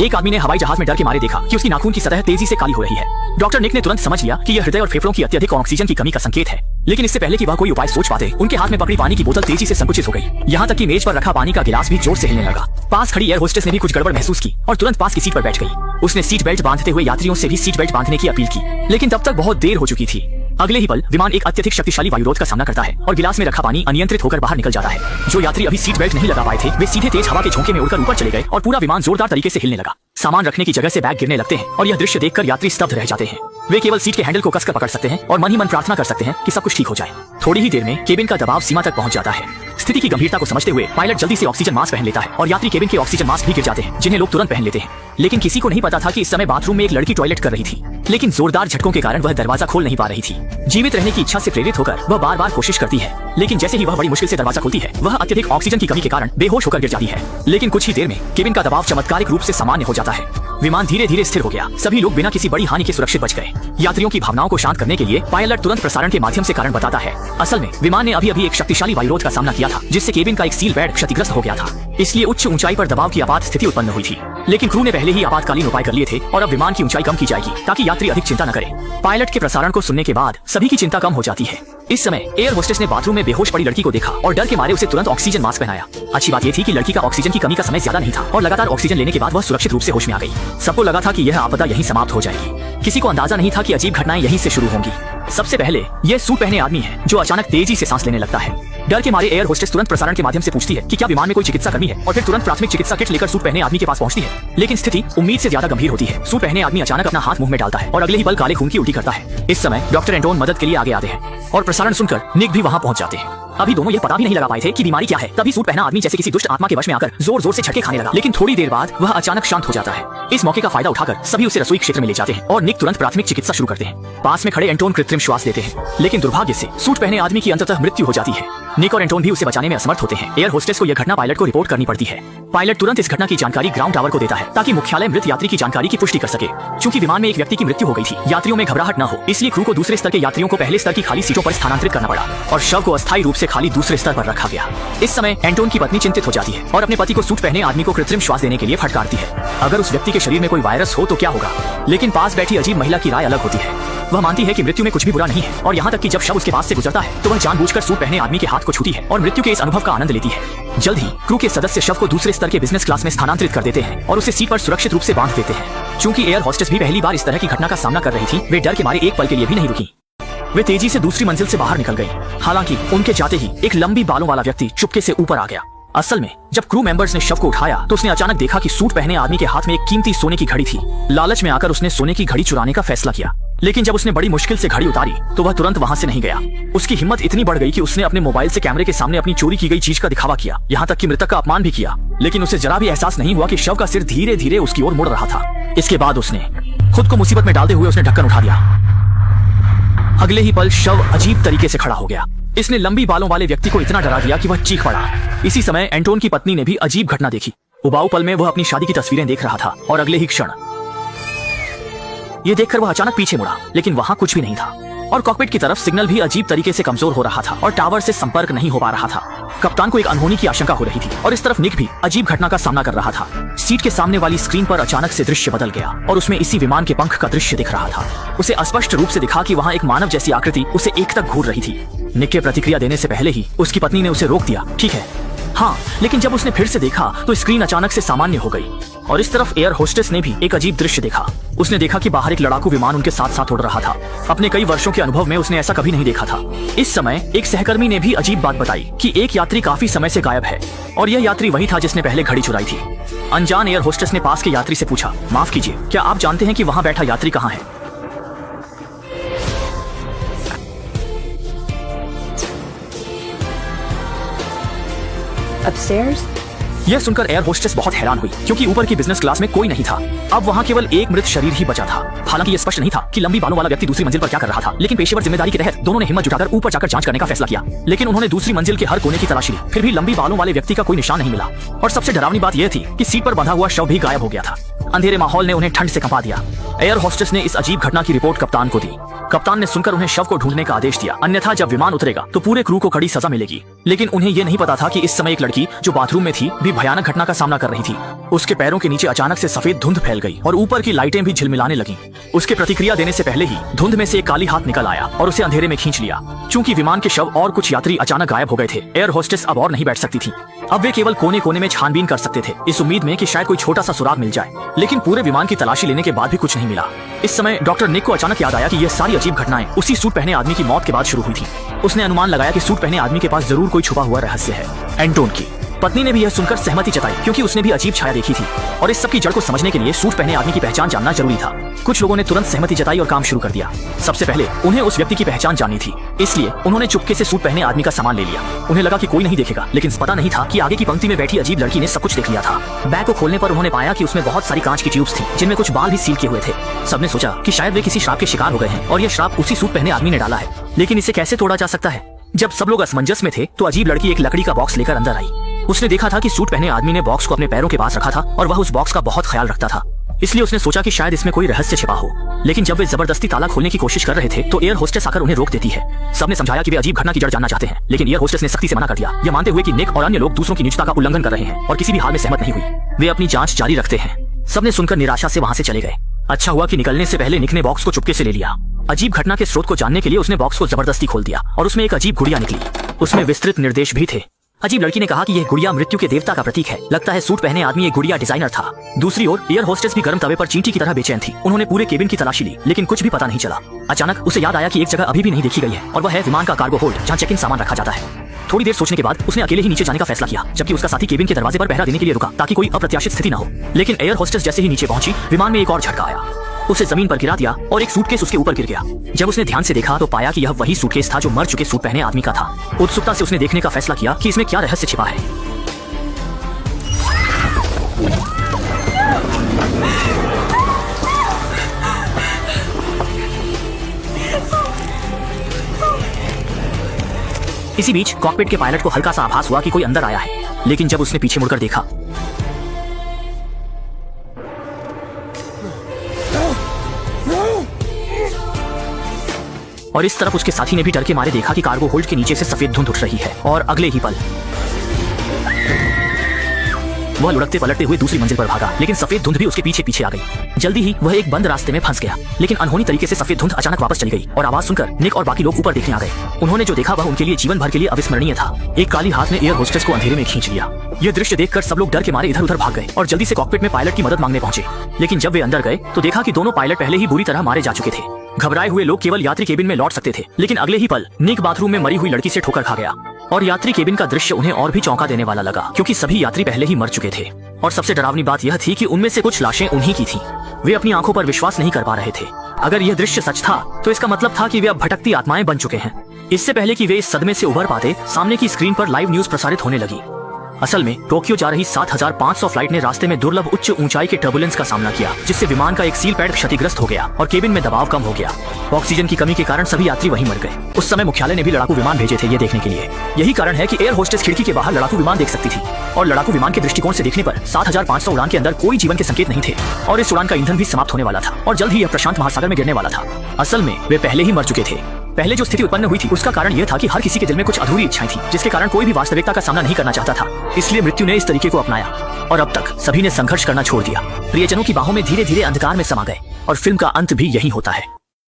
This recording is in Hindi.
एक आदमी ने हवाई जहाज में डर के मारे देखा कि उसकी नाखून की सतह तेजी से काली हो रही है। डॉक्टर निक ने तुरंत समझ लिया कि यह हृदय और फेफड़ों की अत्यधिक ऑक्सीजन की कमी का संकेत है। लेकिन इससे पहले कि वह कोई उपाय सोच पाते, उनके हाथ में पकड़ी पानी की बोतल तेजी से संकुचित हो गई। यहाँ तक कि मेज पर रखा पानी का गिलास भी जोर से हिलने लगा। पास खड़ी एयर होस्टेस ने भी कुछ गड़बड़ महसूस की और तुरंत पास की सीट पर बैठ गई। उसने सीट बेल्ट बांधते हुए यात्रियों से भी सीट बेल्ट बांधने की अपील की, लेकिन तब तक बहुत देर हो चुकी थी। अगले ही पल विमान एक अत्यधिक शक्तिशाली वायुरोध का सामना करता है और गिलास में रखा पानी अनियंत्रित होकर बाहर निकल जाता है। जो यात्री अभी सीट बेल्ट नहीं लगा पाए थे, वे सीधे तेज हवा के झोंके में उड़कर ऊपर चले गए और पूरा विमान जोरदार तरीके से हिलने लगा। सामान रखने की जगह से बैग गिरने लगते हैं और यह दृश्य देखकर यात्री स्तब्ध रह जाते हैं। वे केवल सीट के हैंडल को कसकर पकड़ सकते हैं और मन ही मन प्रार्थना कर सकते हैं कि सब कुछ ठीक हो जाए। थोड़ी ही देर में केबिन का दबाव सीमा तक पहुंच जाता है। स्थिति की गंभीरता को समझते हुए पायलट जल्दी से ऑक्सीजन मास्क पहन लेता है और यात्री केबिन के ऑक्सीजन मास्क भी गिर जाते हैं, जिन्हें लोग तुरंत पहन लेते हैं। लेकिन किसी को नहीं पता था कि इस समय बाथरूम में एक लड़की टॉयलेट कर रही थी, लेकिन जोरदार झटकों के कारण वह दरवाजा खोल नहीं पा रही थी। जीवित रहने की इच्छा से प्रेरित होकर वह बार बार कोशिश करती है, लेकिन जैसे ही वह बड़ी मुश्किल से दरवाजा खोलती है, वह अत्यधिक ऑक्सीजन की कमी के कारण बेहोश होकर गिर जाती है। लेकिन कुछ ही देर में केबिन का दबाव चमत्कारिक रूप से सामान्य हो जाता है। विमान धीरे धीरे स्थिर हो गया। सभी लोग बिना किसी बड़ी हानि के सुरक्षित बच गए। यात्रियों की भावनाओं को शांत करने के लिए पायलट तुरंत प्रसारण के माध्यम से कारण बताता है। असल में विमान ने अभी एक शक्तिशाली वायुरोध का सामना किया था, जिससे केबिन का एक सील पैड क्षतिग्रस्त हो गया था। इसलिए उच्च ऊंचाई पर दबाव की आपात स्थिति उत्पन्न हुई थी। लेकिन क्रू ने पहले ही आपातकालीन उपाय कर लिए थे और अब विमान की ऊंचाई कम की जाएगी ताकि यात्री अधिक चिंता न करें। पायलट के प्रसारण को सुनने के बाद सभी की चिंता कम हो जाती है। इस समय एयर होस्टेस ने बाथरूम में बेहोश पड़ी लड़की को देखा और डर के मारे उसे तुरंत ऑक्सीजन मास्क पहनाया। अच्छी बात यह थी कि लड़की का ऑक्सीजन की कमी का समय ज्यादा नहीं था और लगातार ऑक्सीजन लेने के बाद वह सुरक्षित रूप से होश में आ गई। सबको लगा था कि यह आपदा यहीं समाप्त हो जाएगी। किसी को अंदाजा नहीं था कि अजीब घटनाएं यहीं से शुरू होंगी। सबसे पहले यह सूट पहने आदमी है जो अचानक तेजी से सांस लेने लगता है। डर के मारे एयर होस्टेस तुरंत प्रसारण के माध्यम से पूछती है कि क्या विमान में कोई चिकित्सा कर्मी है और फिर तुरंत प्राथमिक चिकित्सा किट लेकर सूट पहने आदमी के पास पहुंचती है। लेकिन स्थिति उम्मीद से ज्यादा गंभीर होती है। सूट पहने आदमी अचानक अपना हाथ मुंह में डालता है और अगले ही पल काले खून की उल्टी करता है। इस समय डॉक्टर एंटोन मदद के लिए आगे आते हैं और प्रसारण सुनकर निक भी वहां पहुंच जाते हैं। अभी दोनों यह पता भी नहीं लगा पाए थे कि बीमारी क्या है। तभी सूट पहना आदमी जैसे किसी दुष्ट आत्मा के वश में आकर जोर जोर से झटके खाने लगा। लेकिन थोड़ी देर बाद वह अचानक शांत हो जाता है। इस मौके का फायदा उठाकर सभी उसे रसोई क्षेत्र में ले जाते हैं और निक तुरंत प्राथमिक चिकित्सा शुरू करते हैं। पास में खड़े एंटोन कृत्रिम श्वास देते हैं, लेकिन दुर्भाग्य से सूट पहने आदमी की अंततः मृत्यु हो जाती है। निक और एंटोन भी उसे बचाने में असमर्थ होते हैं। एयर होस्टेस को यह घटना पायलट को रिपोर्ट करनी पड़ती है। पायलट तुरंत इस घटना की जानकारी ग्राउंड टावर को देता है ताकि मुख्यालय मृत यात्री की जानकारी की पुष्टि कर सके। चूंकि विमान में एक व्यक्ति की मृत्यु हो गई थी, यात्रियों में घबराहट न हो, इसलिए क्रू को दूसरे स्तर के यात्रियों को पहले स्तर की खाली सीटों पर स्थानांतरित करना पड़ा और शव को अस्थायी रूप से खाली दूसरे स्तर पर रखा गया। इस समय एंटोन की पत्नी चिंतित हो जाती है और अपने पति को सूट पहने आदमी को कृत्रिम श्वास देने के लिए फटकारती है। अगर उस व्यक्ति के शरीर में कोई वायरस हो तो क्या होगा? लेकिन पास बैठी अजीब महिला की राय अलग होती है। वह मानती है कि मृत्यु में कुछ भी बुरा नहीं है और यहाँ तक कि जब शव उसके पास से गुजरता है तो वह जानबूझकर सूट पहने आदमी के हाथ को छूती है और मृत्यु के इस अनुभव का आनंद लेती है। जल्द ही क्रू के सदस्य शव को दूसरे स्तर के बिजनेस क्लास में स्थानांतरित कर देते हैं और उसे सीट पर सुरक्षित रूप से बांध देते हैं। चूंकि एयर होस्टेस भी पहली बार इस तरह की घटना का सामना कर रही थी, वे डर के मारे एक पल के लिए भी नहीं रुकी। वे तेजी से दूसरी मंजिल से बाहर निकल गई। हालांकि उनके जाते ही एक लंबी बालों वाला व्यक्ति चुपके से ऊपर आ गया। असल में जब क्रू मेंबर्स ने शव को उठाया तो उसने अचानक देखा कि सूट पहने आदमी के हाथ में एक कीमती सोने की घड़ी थी। लालच में आकर उसने सोने की घड़ी चुराने का फैसला किया, लेकिन जब उसने बड़ी मुश्किल से घड़ी उतारी तो वह तुरंत वहां से नहीं गया। उसकी हिम्मत इतनी बढ़ गई कि उसने अपने मोबाइल से कैमरे के सामने अपनी चोरी की गई चीज का दिखावा किया, यहाँ तक कि मृतक का अपमान भी किया। लेकिन उसे जरा भी एहसास नहीं हुआ कि शव का सिर धीरे धीरे उसकी ओर मुड़ रहा था। इसके बाद उसने खुद को मुसीबत में डालते हुए उसने ढक्कन उठा दिया। अगले ही पल शव अजीब तरीके से खड़ा हो गया। इसने लंबी बालों वाले व्यक्ति को इतना डरा दिया कि वह चीख पड़ा। इसी समय एंटोन की पत्नी ने भी अजीब घटना देखी। उबाऊ पल में वह अपनी शादी की तस्वीरें देख रहा था और अगले ही क्षण ये देखकर वह अचानक पीछे मुड़ा, लेकिन वहां कुछ भी नहीं था और कॉकपिट की तरफ सिग्नल भी अजीब तरीके से कमजोर हो रहा था और टावर से संपर्क नहीं हो पा रहा था। कप्तान को एक अनहोनी की आशंका हो रही थी और इस तरफ निक भी अजीब घटना का सामना कर रहा था। सीट के सामने वाली स्क्रीन पर अचानक से दृश्य बदल गया और उसमें इसी विमान के पंख का दृश्य दिख रहा था। उसे स्पष्ट रूप से दिखा कि वहां एक मानव जैसी आकृति उसे एक तक घूर रही थी। निक के प्रतिक्रिया देने से पहले ही उसकी पत्नी ने उसे रोक दिया। ठीक है, हाँ, लेकिन जब उसने फिर से देखा तो स्क्रीन अचानक से सामान्य हो गई और इस तरफ एयर होस्टेस ने भी एक अजीब दृश्य देखा। उसने देखा कि बाहर एक लड़ाकू विमान उनके साथ साथ उड़ रहा था। अपने कई वर्षों के अनुभव में उसने ऐसा कभी नहीं देखा था। इस समय एक सहकर्मी ने भी अजीब बात बताई कि एक यात्री काफी समय से गायब है और यह यात्री वही था जिसने पहले घड़ी चुराई थी। अनजान एयर होस्टेस ने पास के यात्री से पूछा, माफ कीजिए, क्या आप जानते हैं कि वहां बैठा यात्री कहाँ है? Upstairs? यह सुनकर एयर होस्टेस बहुत हैरान हुई क्योंकि ऊपर की बिजनेस क्लास में कोई नहीं था। अब वहां केवल एक मृत शरीर ही बचा था। हालांकि यह स्पष्ट नहीं था कि लंबी बालों वाला व्यक्ति दूसरी मंजिल पर क्या कर रहा था, लेकिन पेशेवर जिम्मेदारी के तहत दोनों ने हिम्मत जुटाकर ऊपर जाकर जांच करने का फैसला किया। लेकिन उन्होंने दूसरी मंजिल के हर कोने की तलाशी ली, फिर भी लंबी बालों वाले व्यक्ति का कोई निशान नहीं मिला। और सबसे डरावनी बात यह थी कि सीट पर बंधा हुआ शव भी गायब हो गया था। अंधेरे माहौल ने उन्हें ठंड से कंपा दिया। एयर होस्टेस ने इस अजीब घटना की रिपोर्ट कप्तान को दी। कप्तान ने सुनकर उन्हें शव को ढूंढने का आदेश दिया, अन्यथा जब विमान उतरेगा तो पूरे क्रू को कड़ी सजा मिलेगी। लेकिन उन्हें यह नहीं पता था कि इस समय एक लड़की जो बाथरूम में थी भी भयानक घटना का सामना कर रही थी। उसके पैरों के नीचे अचानक से सफेद धुंध फैल गई और ऊपर की लाइटें भी झिलमिलाने लगीं। उसके प्रतिक्रिया देने से पहले ही धुंध में से एक काली हाथ निकल आया और उसे अंधेरे में खींच लिया। चूंकि विमान के शव और कुछ यात्री अचानक गायब हो गए थे, एयर होस्टेस अब और नहीं बैठ सकती थी। अब वे केवल कोने कोने में छानबीन कर सकते थे, इस उम्मीद में कि शायद कोई छोटा सा सुराग मिल जाए। लेकिन पूरे विमान की तलाशी लेने के बाद भी कुछ नहीं मिला। इस समय डॉक्टर निक को अचानक याद आया कि यह सारी अजीब घटनाएं उसी सूट पहने आदमी की मौत के बाद शुरू हुई थी। उसने अनुमान लगाया कि सूट पहने आदमी के पास जरूर कोई छुपा हुआ रहस्य है। एंटोन की पत्नी ने भी यह सुनकर सहमति जताई, क्योंकि उसने भी अजीब छाया देखी थी और इस सब की जड़ को समझने के लिए सूट पहने आदमी की पहचान जानना जरूरी था। कुछ लोगों ने तुरंत सहमति जताई और काम शुरू कर दिया। सबसे पहले उन्हें उस व्यक्ति की पहचान जाननी थी, इसलिए उन्होंने चुपके से सूट पहने आदमी का सामान ले लिया। उन्हें लगा कि कोई नहीं देखेगा, लेकिन पता नहीं था कि आगे की पंक्ति में बैठी अजीब लड़की ने सब कुछ देख लिया था। बैग को खोलने पर उन्होंने पाया कि उसमें बहुत सारी कांच की ट्यूब्स थी, जिनमें कुछ बाल भी सील किए हुए थे। सबने सोचा कि शायद वे किसी श्राप के शिकार हो गए हैं और यह श्राप उसी सूट पहने आदमी ने डाला है। लेकिन इसे कैसे तोड़ा जा सकता है? जब सब लोग असमंजस में थे तो अजीब लड़की एक लकड़ी का बॉक्स लेकर अंदर आई। उसने देखा था कि सूट पहने आदमी ने बॉक्स को अपने पैरों के पास रखा था और वह उस बॉक्स का बहुत ख्याल रखता था, इसलिए उसने सोचा कि शायद इसमें कोई रहस्य छिपा हो। लेकिन जब वे जबरदस्ती ताला खोलने की कोशिश कर रहे थे तो एयर होस्टेस आकर उन्हें रोक देती है। सबने समझाया कि वे अजीब घटना की जड़ जानना चाहते हैं, लेकिन एयर होस्टेस ने सख्ती से मना कर दिया, यह मानते हुए कि निक और अन्य लोग दूसरों की निजता का उल्लंघन कर रहे हैं और किसी भी हाल में सहमत नहीं हुई। वे अपनी जांच जारी रखते हैं। सबने सुनकर निराशा से वहां से चले गए। अच्छा हुआ कि निकलने से पहले निक ने बॉक्स को चुपके से ले लिया। अजीब घटना के स्रोत को जानने के लिए उसने बॉक्स को जबरदस्ती खोल दिया और उसमें एक अजीब गुड़िया निकली। उसमें विस्तृत निर्देश भी थे। अजीब लड़की ने कहा कि यह गुड़िया मृत्यु के देवता का प्रतीक है। लगता है सूट पहने आदमी एक गुड़िया डिजाइनर था। दूसरी ओर एयर होस्टेस भी गर्म तवे पर चींटी की तरह बेचैन थी। उन्होंने पूरे केबिन की तलाशी ली, लेकिन कुछ भी पता नहीं चला। अचानक उसे याद आया कि एक जगह अभी भी नहीं देखी गई है और वह है विमान का कार्गो होल्ड, जहाँ चेक इन सामान रखा जाता है। थोड़ी देर सोचने के बाद उसने अकेले ही नीचे जाने का फैसला किया, जबकि उसका साथी केबिन के दरवाजे पर पहरा देने के लिए रुका ताकि कोई अप्रत्याशित स्थिति न हो। लेकिन एयर होस्टेस जैसे ही नीचे पहुंची, विमान में एक और झटका आया। उसे जमीन पर गिरा दिया और एक सूटकेस उसके ऊपर गिर गया। जब उसने ध्यान से देखा तो पाया कि यह वही सूटकेस था जो मर चुके सूट पहने आदमी का था। उत्सुकता से उसने देखने का फैसला किया कि इसमें क्या रहस्य छिपा है। इसी बीच कॉकपिट के पायलट को हल्का सा आभास हुआ कि कोई अंदर आया है, लेकिन जब उसने पीछे मुड़कर देखा और इस तरफ उसके साथी ने भी डर के मारे देखा कि कार्गो होल्ड के नीचे से सफेद धुंध उठ रही है और अगले ही पल वह लुढ़कते पलटते हुए दूसरी मंजिल पर भागा, लेकिन सफेद धुंध भी उसके पीछे पीछे आ गई। जल्दी ही वह एक बंद रास्ते में फंस गया, लेकिन अनहोनी तरीके से सफेद धुंध अचानक वापस चली गई और आवाज सुनकर निक और बाकी लोग ऊपर देखने आ गए। उन्होंने जो देखा वह उनके लिए जीवन भर के लिए अविस्मरणीय था। एक काली हाथ ने एयर होस्टेस को अंधेरे में खींच लिया। यह दृश्य देखकर सब लोग डर के मारे इधर उधर भाग गए और जल्दी से कॉकपिट में पायलट की मदद मांगने पहुंचे। लेकिन जब वे अंदर गए तो देखा कि दोनों पायलट पहले ही बुरी तरह मारे जा चुके थे। घबराए हुए लोग केवल यात्री केबिन में लौट सकते थे, लेकिन अगले ही पल निक बाथरूम में मरी हुई लड़की से ठोकर खा गया और यात्री केबिन का दृश्य उन्हें और भी चौंका देने वाला लगा, क्योंकि सभी यात्री पहले ही मर चुके थे। और सबसे डरावनी बात यह थी कि उनमें से कुछ लाशें उन्हीं की थीं। वे अपनी आंखों पर विश्वास नहीं कर पा रहे थे। अगर यह दृश्य सच था तो इसका मतलब था कि वे अब भटकती आत्माएं बन चुके हैं। इससे पहले कि वे इस सदमे से उभर पाते, सामने की स्क्रीन पर लाइव न्यूज प्रसारित होने लगी। असल में टोक्यो जा रही 7500 फ्लाइट ने रास्ते में दुर्लभ उच्च ऊंचाई के टर्बुलेंस का सामना किया, जिससे विमान का एक सील पैड क्षतिग्रस्त हो गया और केबिन में दबाव कम हो गया। ऑक्सीजन की कमी के कारण सभी यात्री वहीं मर गए। उस समय मुख्यालय ने भी लड़ाकू विमान भेजे थे ये देखने के लिए। यही कारण है कि एयर होस्टेस खिड़की के बाहर लड़ाकू विमान देख सकती थी और लड़ाकू विमान के दृष्टिकोण से देखने पर 7500 उड़ान के अंदर कोई जीवन के संकेत नहीं थे और इस उड़ान का ईंधन भी समाप्त होने वाला था और जल्द ही यह प्रशांत महासागर में गिरने वाला था। असल में वे पहले ही मर चुके थे। पहले जो स्थिति उत्पन्न हुई थी उसका कारण यह था कि हर किसी के दिल में कुछ अधूरी इच्छाएं थी, जिसके कारण कोई भी वास्तविकता का सामना नहीं करना चाहता था। इसलिए मृत्यु ने इस तरीके को अपनाया और अब तक सभी ने संघर्ष करना छोड़ दिया। प्रियजनों की बाहों में धीरे धीरे अंधकार में समा गए और फिल्म का अंत भी यही होता है।